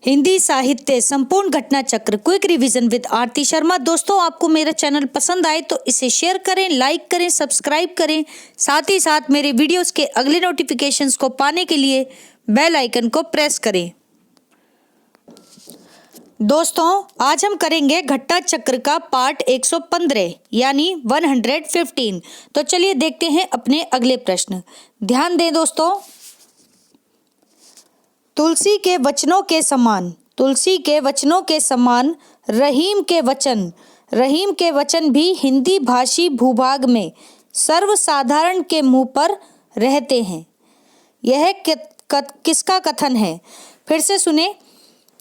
हिंदी साहित्य संपूर्ण घटना चक्र क्विक रिवीजन विद आरती शर्मा। दोस्तों, आपको मेरा चैनल पसंद आए तो इसे शेयर करें, लाइक करें, सब्सक्राइब करें। साथ ही साथ मेरे वीडियोस के अगले नोटिफिकेशंस को पाने के लिए बेल आइकन को प्रेस करें। दोस्तों, आज हम करेंगे घटना चक्र का पार्ट 115 यानी 115। तो चलिए देखते हैं अपने अगले प्रश्न। ध्यान दें दोस्तों, तुलसी के वचनों के समान रहीम के वचन भी हिंदी भाषी भूभाग में सर्वसाधारण के मुंह पर रहते हैं। यह किसका कथन है? फिर से सुने।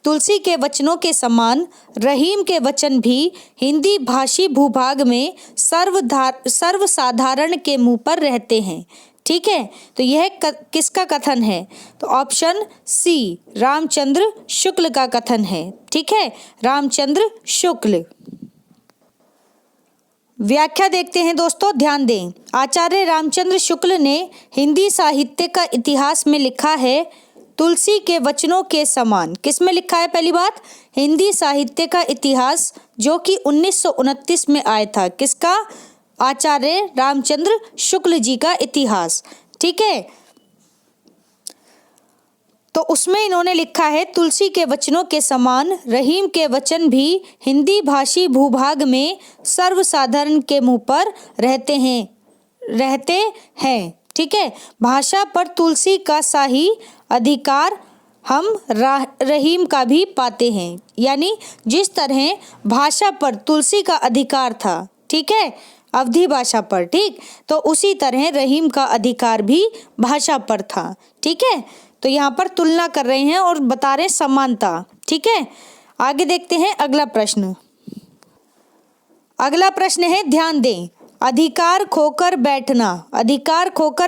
तुलसी के वचनों के समान रहीम के वचन भी हिंदी भाषी भूभाग में सर्वसाधारण के मुंह पर रहते हैं। ठीक है, तो यह किसका कथन है? तो ऑप्शन सी रामचंद्र शुक्ल का कथन है। ठीक है, रामचंद्र शुक्ल। व्याख्या देखते हैं दोस्तों, ध्यान दें। आचार्य रामचंद्र शुक्ल ने हिंदी साहित्य का इतिहास में लिखा है तुलसी के वचनों के समान। किस में लिखा है? पहली बात, हिंदी साहित्य का इतिहास, जो कि 1929 में आया था। किसका? आचार्य रामचंद्र शुक्ल जी का इतिहास। ठीक है, तो उसमें इन्होंने लिखा है तुलसी के वचनों के समान रहीम के वचन भी हिंदी भाषी भूभाग में सर्वसाधारण के मुंह पर रहते हैं। ठीक है, भाषा पर तुलसी का शाही अधिकार हम रहीम का भी पाते हैं। यानी जिस तरह भाषा पर तुलसी का अधिकार था, ठीक है, अवधी भाषा पर, ठीक, तो उसी तरह रहीम का अधिकार भी भाषा पर था। ठीक है, तो यहाँ पर तुलना कर रहे हैं और बता रहे समानता। ठीक है, आगे देखते हैं अगला प्रश्न। अगला प्रश्न है, ध्यान दें। अधिकार खोकर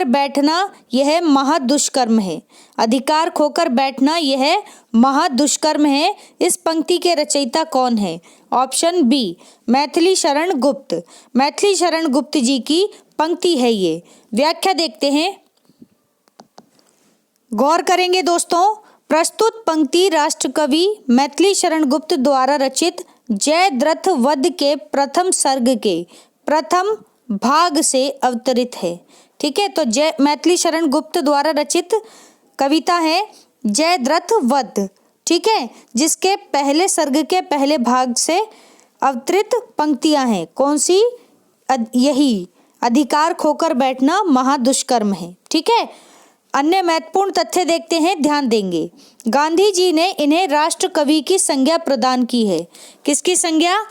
बैठना यह महादुष्कर्म है। अधिकार खोकर बैठना यह महादुष्कर्म है। इस पंक्ति के रचयिता कौन है? ऑप्शन बी मैथिली शरण गुप्त जी की पंक्ति है ये। व्याख्या देखते हैं, गौर करेंगे दोस्तों। प्रस्तुत पंक्ति राष्ट्रकवि मैथिली शरण गुप्त द्वारा रचित जयद्रथ वध के प्रथम सर्ग के प्रथम भाग से अवतरित है। ठीक है, तो मैथिली शरण गुप्त द्वारा रचित कविता है जयद्रथ वध। ठीक है, जिसके पहले सर्ग के पहले भाग से अवतरित पंक्तियां हैं। कौन सी? यही, अधिकार खोकर बैठना महादुष्कर्म है। ठीक है, अन्य महत्वपूर्ण तथ्य देखते हैं, ध्यान देंगे। गांधी जी ने इन्हें राष्ट्र कवि की संज्ञा प्रदान की है। किसकी संज्ञा?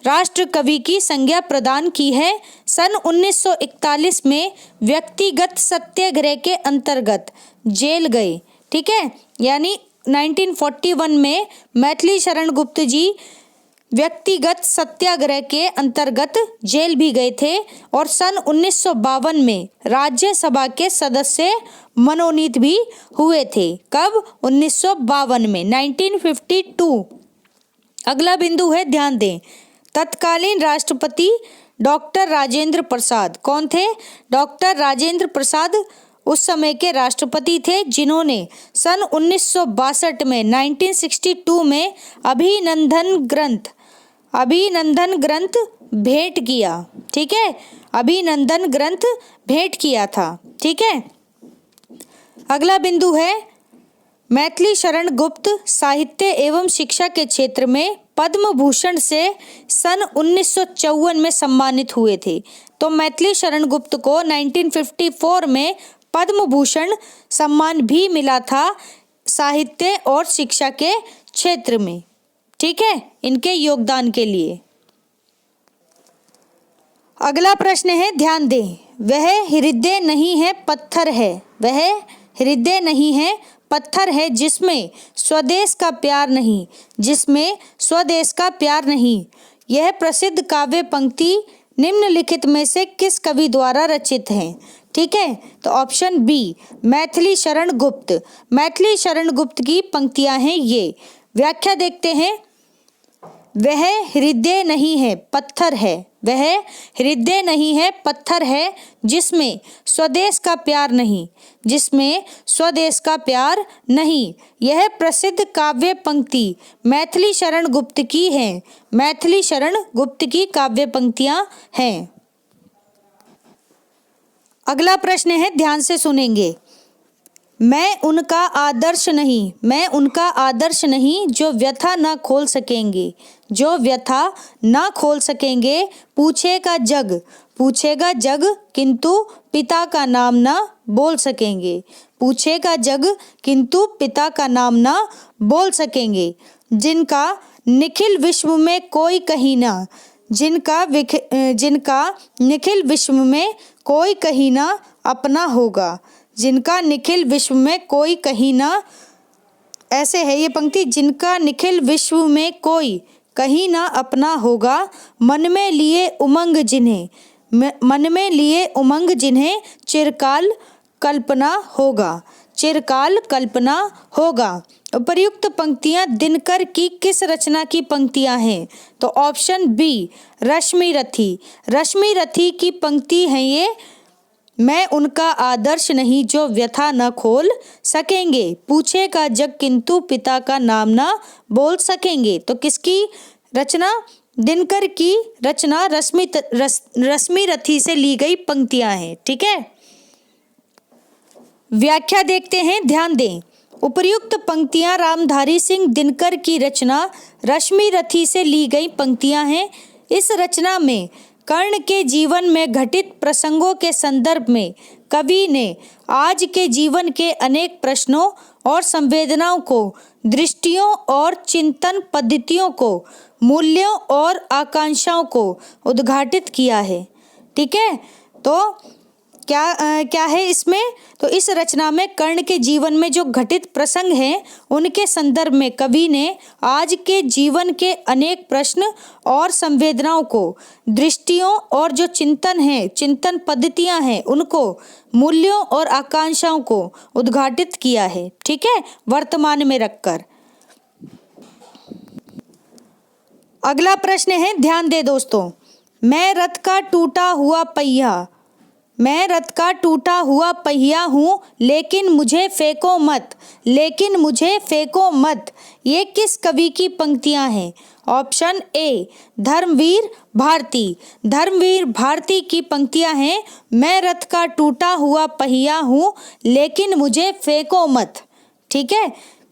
राष्ट्र कवि की संज्ञा प्रदान की है। सन 1941 में व्यक्तिगत सत्याग्रह के अंतर्गत जेल गए। ठीक है, यानी 1941 में मैथिली शरण गुप्त जी व्यक्तिगत सत्याग्रह के अंतर्गत जेल भी गए थे और सन 1952 में राज्यसभा के सदस्य मनोनीत भी हुए थे। कब? 1952 में, 1952। अगला बिंदु है, ध्यान दें। तत्कालीन राष्ट्रपति डॉक्टर राजेंद्र प्रसाद कौन थे? डॉक्टर राजेंद्र प्रसाद उस समय के राष्ट्रपति थे, जिन्होंने सन 1962 में 1962 में अभिनंदन ग्रंथ भेंट किया। ठीक है, अभिनंदन ग्रंथ भेंट किया था। ठीक है, अगला बिंदु है, मैथिली शरण गुप्त साहित्य एवं शिक्षा के क्षेत्र में पद्म भूषण से सन 1954 में सम्मानित हुए थे। तो मैथिली शरण गुप्त को 1954 में पद्म भूषण सम्मान भी मिला था साहित्य और शिक्षा के क्षेत्र में। ठीक है, इनके योगदान के लिए। अगला प्रश्न है, ध्यान दें। वह हृदय नहीं है पत्थर है जिसमें स्वदेश का प्यार नहीं। यह प्रसिद्ध काव्य पंक्ति निम्नलिखित में से किस कवि द्वारा रचित है? ठीक है, तो ऑप्शन बी मैथिली शरण गुप्त की पंक्तियां हैं ये। व्याख्या देखते हैं। वह हृदय नहीं है पत्थर है, वह हृदय नहीं है, पत्थर है जिसमें स्वदेश का प्यार नहीं, जिसमें स्वदेश का प्यार नहीं। यह प्रसिद्ध काव्य पंक्ति मैथिली शरण गुप्त की है। मैथिली शरण गुप्त की काव्य पंक्तियां हैं। अगला प्रश्न है, ध्यान से सुनेंगे। मैं उनका आदर्श नहीं, मैं उनका आदर्श नहीं जो व्यथा न खोल सकेंगे, जो व्यथा न खोल सकेंगे। पूछेगा जग, पूछेगा जग किंतु पिता का नाम न बोल सकेंगे, पूछेगा जग किंतु पिता का नाम न बोल सकेंगे। जिनका निखिल विश्व में कोई कहीं ना, जिनका निखिल विश्व में कोई कहीं ना अपना होगा, जिनका निखिल विश्व में कोई कहीं ना, ऐसे है ये पंक्ति, जिनका निखिल विश्व में कोई कहीं ना अपना होगा। मन में लिए उमंग जिन्हें, मन में लिए उमंग जिन्हें चिरकाल कल्पना होगा, चिरकाल कल्पना होगा। उपर्युक्त पंक्तियां दिनकर की किस रचना की पंक्तियां हैं? तो ऑप्शन बी रश्मि रथी, रश्मि रथी की पंक्ति है ये। मैं उनका आदर्श नहीं जो व्यथा न खोल सकेंगे, पूछेगा जग किंतु पिता का नाम न बोल सकेंगे। तो किसकी रचना? दिनकर की रचना रश्मि रथी से ली गई पंक्तियां हैं। ठीक है, व्याख्या देखते हैं, ध्यान दें। उपर्युक्त पंक्तियां रामधारी सिंह दिनकर की रचना रश्मि रथी से ली गई पंक्तियां हैं। इस रचना में कर्ण के जीवन में घटित प्रसंगों के संदर्भ में कवि ने आज के जीवन के अनेक प्रश्नों और संवेदनाओं को, दृष्टियों और चिंतन पद्धतियों को, मूल्यों और आकांक्षाओं को उद्घाटित किया है। ठीक है, तो क्या है इसमें? तो इस रचना में कर्ण के जीवन में जो घटित प्रसंग हैं उनके संदर्भ में कवि ने आज के जीवन के अनेक प्रश्न और संवेदनाओं को, दृष्टियों और जो चिंतन है, चिंतन पद्धतियां हैं उनको, मूल्यों और आकांक्षाओं को उद्घाटित किया है। ठीक है, वर्तमान में रखकर। अगला प्रश्न है, ध्यान दे दोस्तों। मैं रथ का टूटा हुआ पहिया, मैं रथ का टूटा हुआ पहिया हूँ लेकिन मुझे फेंको मत, लेकिन मुझे फेंको मत। ये किस कवि की पंक्तियां हैं? ऑप्शन ए धर्मवीर भारती, धर्मवीर भारती की पंक्तियां हैं। मैं रथ का टूटा हुआ पहिया हूँ लेकिन मुझे फेंको मत। ठीक है,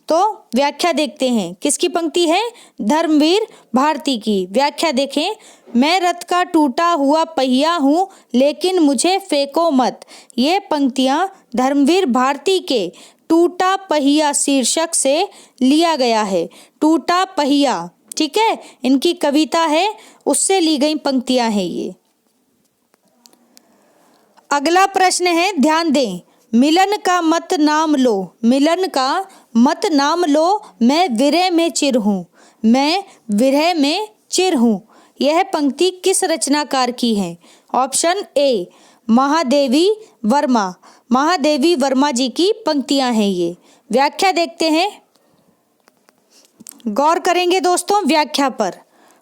तो व्याख्या देखते हैं, किसकी पंक्ति है? धर्मवीर भारती की। व्याख्या देखें। मैं रथ का टूटा हुआ पहिया हूँ लेकिन मुझे फेंको मत। ये पंक्तियाँ धर्मवीर भारती के टूटा पहिया शीर्षक से लिया गया है। टूटा पहिया, ठीक है, इनकी कविता है, उससे ली गई पंक्तियाँ हैं ये। अगला प्रश्न है, ध्यान दें। मिलन का मत नाम लो, मिलन का मत नाम लो, मैं विरह में चिर हूँ, मैं विरह में चिर हूँ। यह पंक्ति किस रचनाकार की है? ऑप्शन ए महादेवी वर्मा, महादेवी वर्मा जी की पंक्तियां हैं ये। व्याख्या देखते हैं, गौर करेंगे दोस्तों व्याख्या पर।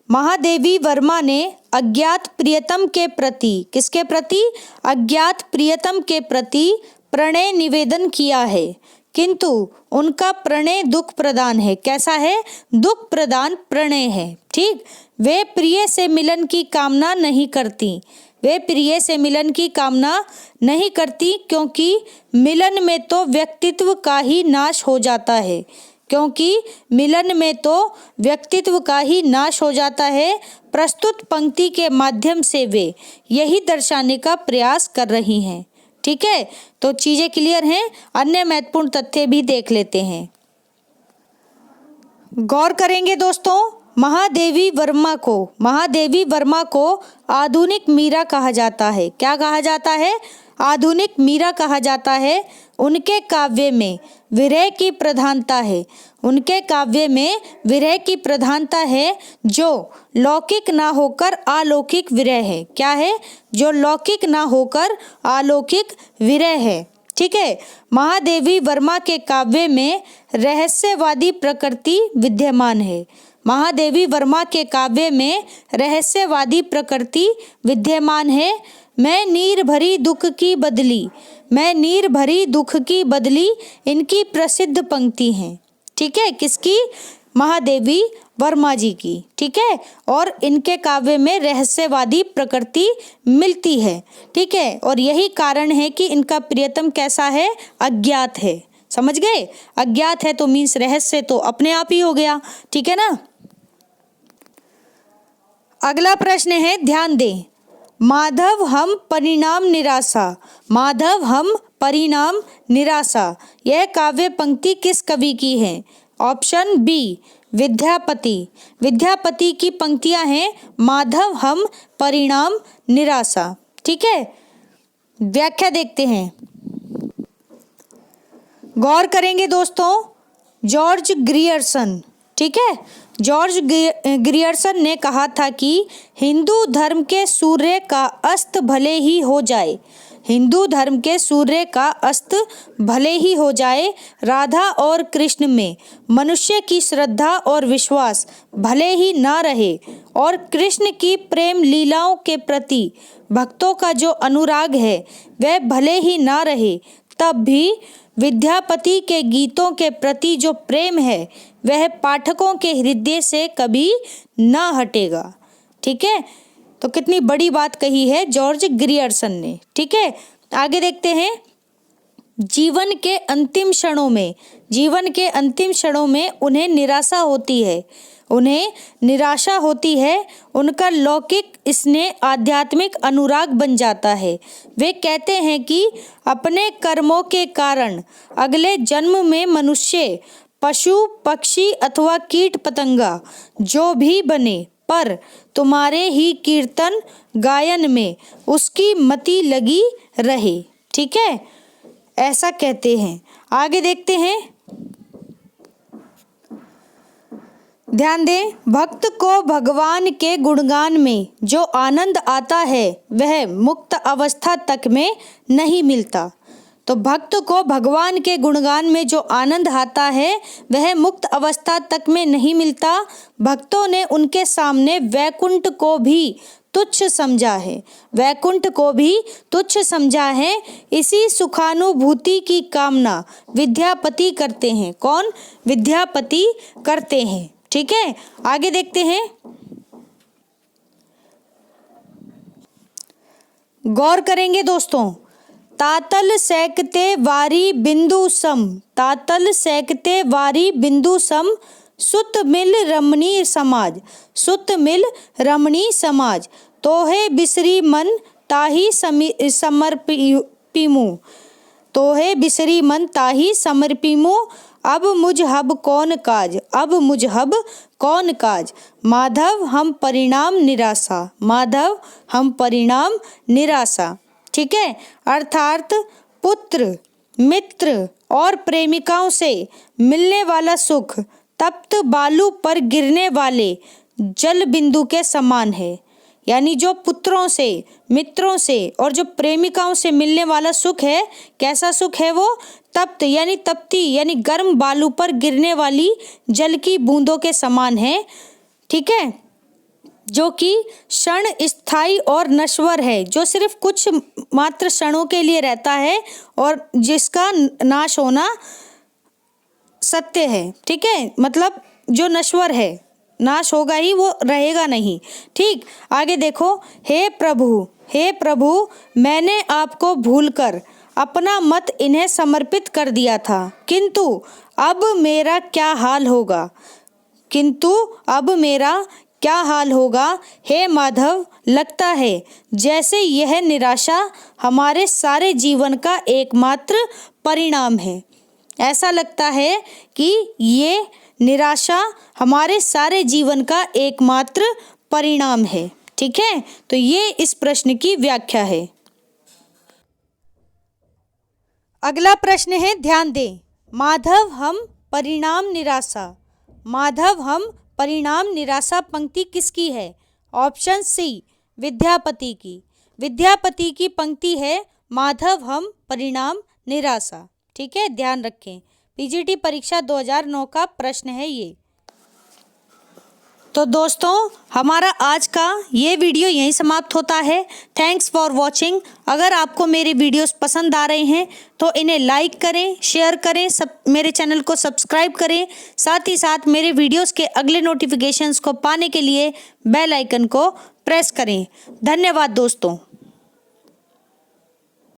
महादेवी वर्मा ने अज्ञात प्रियतम के प्रति, किसके प्रति? अज्ञात प्रियतम के प्रति प्रणय निवेदन किया है, किंतु उनका प्रणय दुख प्रदान है। कैसा है? दुख प्रदान प्रणय है। ठीक, वे प्रिय से मिलन की कामना नहीं करती, वे प्रिय से मिलन की कामना नहीं करती, क्योंकि मिलन में तो व्यक्तित्व का ही नाश हो जाता है, क्योंकि मिलन में तो व्यक्तित्व का ही नाश हो जाता है। प्रस्तुत पंक्ति के माध्यम से वे यही दर्शाने का प्रयास कर रही हैं। ठीक है, तो चीजें क्लियर हैं। अन्य महत्वपूर्ण तथ्य भी देख लेते हैं, गौर करेंगे दोस्तों। महादेवी वर्मा को आधुनिक मीरा कहा जाता है। क्या कहा जाता है? आधुनिक मीरा कहा जाता है। उनके काव्य में विरह की प्रधानता है, उनके काव्य में विरह की प्रधानता है, जो लौकिक ना होकर अलौकिक विरह है। क्या है? जो लौकिक ना होकर अलौकिक विरह है। ठीक है। महादेवी वर्मा के काव्य में रहस्यवादी प्रकृति विद्यमान है। महादेवी वर्मा के काव्य में रहस्यवादी प्रकृति विद्यमान है। मैं नीर भरी दुख की बदली, मैं नीर भरी दुख की बदली, इनकी प्रसिद्ध पंक्ति हैं। ठीक है, किसकी? महादेवी वर्मा जी की। ठीक है, और इनके काव्य में रहस्यवादी प्रकृति मिलती है। ठीक है, और यही कारण है कि इनका प्रियतम कैसा है? अज्ञात है। समझ गए? अज्ञात है तो मीन्स रहस्य तो अपने आप ही हो गया। ठीक है ना। अगला प्रश्न है, ध्यान दें। माधव हम परिणाम निराशा, माधव हम परिणाम निराशा, यह काव्य पंक्ति किस कवि की है? Option B, Vidyapati. विद्यापति की पंक्तियां हैं माधव हम परिणाम निराशा। ठीक है, व्याख्या देखते हैं, गौर करेंगे दोस्तों। जॉर्ज ग्रियर्सन, ठीक है, जॉर्ज ग्रियर्सन ने कहा था कि हिंदू धर्म के सूर्य का अस्त भले ही हो जाए, हिंदू धर्म के सूर्य का अस्त भले ही हो जाए, राधा और कृष्ण में मनुष्य की श्रद्धा और विश्वास भले ही ना रहे, और कृष्ण की प्रेम लीलाओं के प्रति भक्तों का जो अनुराग है वह भले ही ना रहे, तब भी विद्यापति के गीतों के प्रति जो प्रेम है वह पाठकों के हृदय से कभी ना हटेगा। ठीक है, तो कितनी बड़ी बात कही है जॉर्ज ग्रियर्सन ने। ठीक है, आगे देखते हैं। जीवन के अंतिम क्षणों में, जीवन के अंतिम क्षणों में उन्हें निराशा होती है, उन्हें निराशा होती है, उनका लौकिक स्नेह आध्यात्मिक अनुराग बन जाता है। वे कहते हैं कि अपने कर्मों के कारण अगले जन्म में मनुष्य, पशु, पक्षी अथवा कीट पतंगा जो भी बने, पर तुम्हारे ही कीर्तन गायन में उसकी मति लगी रहे। ठीक है, ऐसा कहते हैं। आगे देखते हैं, ध्यान दें। भक्त को भगवान के गुणगान में जो आनंद आता है वह मुक्त अवस्था तक में नहीं मिलता। तो भक्त को भगवान के गुणगान में जो आनंद आता है वह मुक्त अवस्था तक में नहीं मिलता। भक्तों ने उनके सामने वैकुंठ को भी तुच्छ समझा है, वैकुंठ को भी तुच्छ समझा है। इसी सुखानुभूति की कामना विद्यापति करते हैं। कौन? विद्यापति करते हैं। ठीक है, आगे देखते हैं। गौर करेंगे दोस्तों। तातल सैकते वारी बिंदु सम, तातल सैकते वारी बिंदु सम, सुत मिल रमणी समाज, सुत मिल रमणी समाज, तोहे बिसरी मन ताही समर्पिमु, तोहे बिसरी मन ताही समर्पिमु, अब मुझहब कौन काज, अब मुझहब कौन काज, माधव हम परिणाम निराशा, माधव हम परिणाम निराशा। ठीक है, अर्थात पुत्र, मित्र और प्रेमिकाओं से मिलने वाला सुख तप्त बालू पर गिरने वाले जल बिंदु के समान है। यानी जो पुत्रों से, मित्रों से और जो प्रेमिकाओं से मिलने वाला सुख है, कैसा सुख है वो? तप्त यानी तपती यानी गर्म बालू पर गिरने वाली जल की बूंदों के समान है। ठीक है, जो कि क्षण स्थायी और नश्वर है, जो सिर्फ कुछ मात्र क्षणों के लिए रहता है और जिसका नाश होना सत्य है। ठीक है, मतलब जो नश्वर है, नाश होगा ही, वो रहेगा नहीं। ठीक, आगे देखो। हे प्रभु, हे प्रभु, मैंने आपको भूलकर अपना मत इन्हें समर्पित कर दिया था, किंतु अब मेरा क्या हाल होगा, किंतु अब मेरा क्या हाल होगा। हे माधव, लगता है जैसे यह निराशा हमारे सारे जीवन का एकमात्र परिणाम है। ऐसा लगता है कि ये निराशा हमारे सारे जीवन का एकमात्र परिणाम है। ठीक है, तो ये इस प्रश्न की व्याख्या है। अगला प्रश्न है, ध्यान दें। माधव हम परिणाम निराशा, माधव हम परिणाम निराशा पंक्ति किसकी है? ऑप्शन सी, विद्यापति की। विद्यापति की पंक्ति है माधव हम परिणाम निराशा। ठीक है, ध्यान रखें। पीजीटी परीक्षा 2009 का प्रश्न है ये। तो दोस्तों, हमारा आज का ये वीडियो यहीं समाप्त होता है। Thanks for watching. अगर आपको मेरे वीडियोस पसंद आ रहे हैं तो इन्हें लाइक करें, शेयर करें, मेरे चैनल को सब्सक्राइब करें। साथ ही साथ मेरे वीडियोस के अगले नोटिफिकेशंस को पाने के लिए बेल आइकन को प्रेस करें। धन्यवाद दोस्तों।